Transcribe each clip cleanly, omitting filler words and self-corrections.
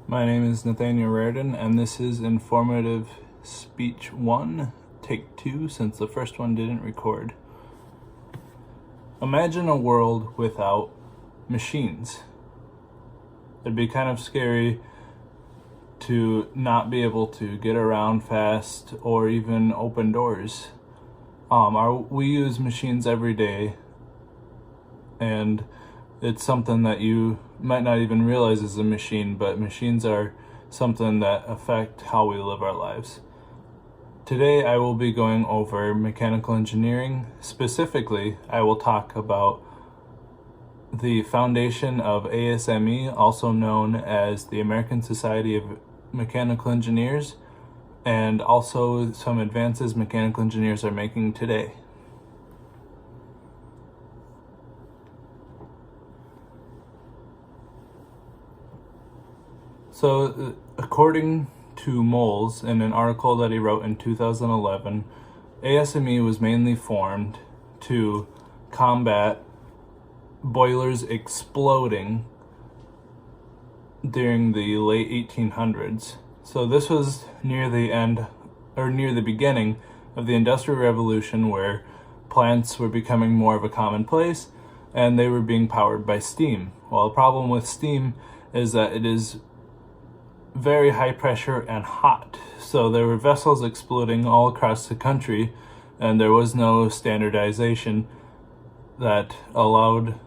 My name is Nathaniel Raridan, and this is Informative Speech 1, Take 2, since the first one didn't record. Imagine a world without machines. It'd be kind of scary to not be able to get around fast or even open doors. We use machines every day, and it's something that you might not even realize is a machine, but machines are something that affect how we live our lives. Today I will be going over mechanical engineering. Specifically, I will talk about the foundation of ASME, also known as the American Society of Mechanical Engineers, and also some advances mechanical engineers are making today. So, according to Moles, in an article that he wrote in 2011, ASME was mainly formed to combat boilers exploding during the late 1800s. So this was near the beginning of the Industrial Revolution, where plants were becoming more of a commonplace and they were being powered by steam. Well, the problem with steam is that it is very high pressure and hot. So there were vessels exploding all across the country, and there was no standardization that allowed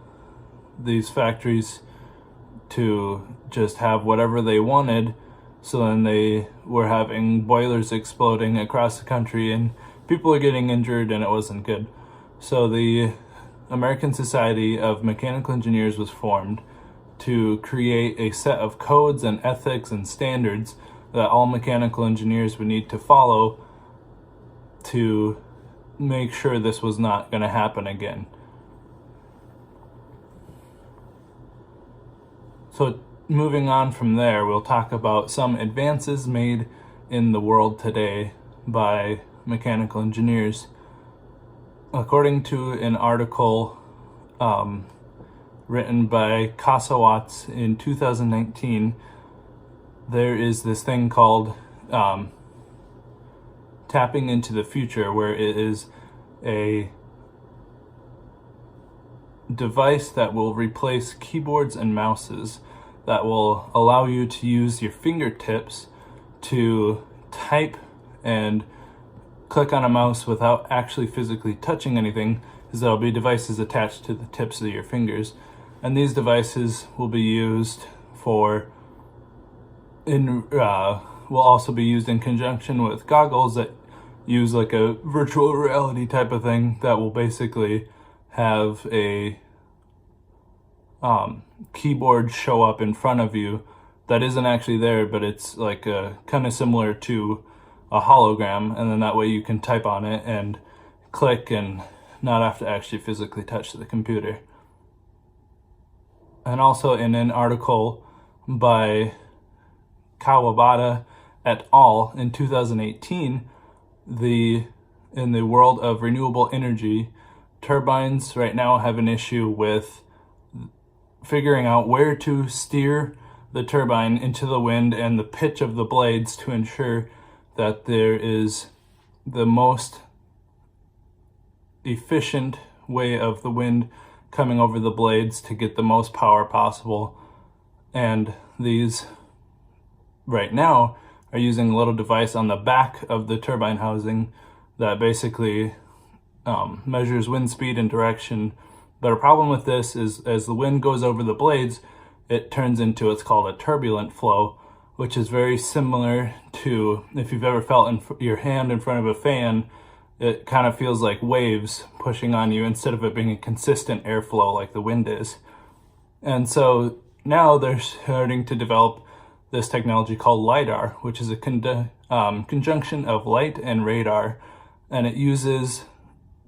these factories to just have whatever they wanted. So then they were having boilers exploding across the country and people were getting injured, and it wasn't good. So the American Society of Mechanical Engineers was formed to create a set of codes and ethics and standards that all mechanical engineers would need to follow to make sure this was not going to happen again. So moving on from there, we'll talk about some advances made in the world today by mechanical engineers. According to an article written by Kasowatz in 2019, there is this thing called tapping into the future, where it is a device that will replace keyboards and mouses, that will allow you to use your fingertips to type and click on a mouse without actually physically touching anything, because there'll be devices attached to the tips of your fingers. And these devices will be used will also be used in conjunction with goggles that use like a virtual reality type of thing that will basically have a keyboard show up in front of you that isn't actually there, but it's like kind of similar to a hologram, and then that way you can type on it and click and not have to actually physically touch the computer. And also in an article by Kawabata et al. In 2018, in the world of renewable energy, turbines right now have an issue with figuring out where to steer the turbine into the wind and the pitch of the blades to ensure that there is the most efficient way of the wind coming over the blades to get the most power possible. And these right now are using a little device on the back of the turbine housing that basically measures wind speed and direction. But a problem with this is, as the wind goes over the blades, it turns into what's called a turbulent flow, which is very similar to, if you've ever felt your hand in front of a fan, it kind of feels like waves pushing on you instead of it being a consistent airflow like the wind is. And so now they're starting to develop this technology called LiDAR, which is a conjunction of light and radar, and it uses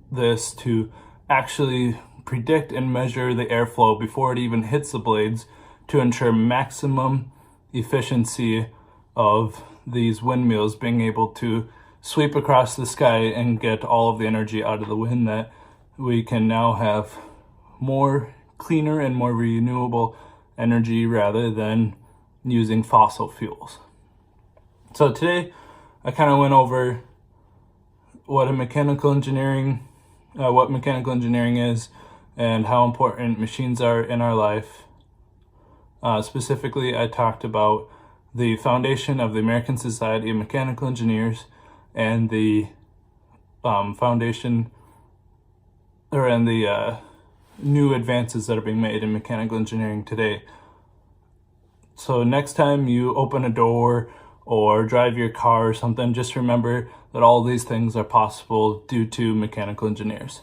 this to actually predict and measure the airflow before it even hits the blades to ensure maximum efficiency of these windmills being able to sweep across the sky and get all of the energy out of the wind, that we can now have more cleaner and more renewable energy rather than using fossil fuels. So today I kind of went over what mechanical engineering is and how important machines are in our life. Specifically, I talked about the foundation of the American Society of Mechanical Engineers and the new advances that are being made in mechanical engineering today. So next time you open a door or drive your car or something, just remember that all these things are possible due to mechanical engineers.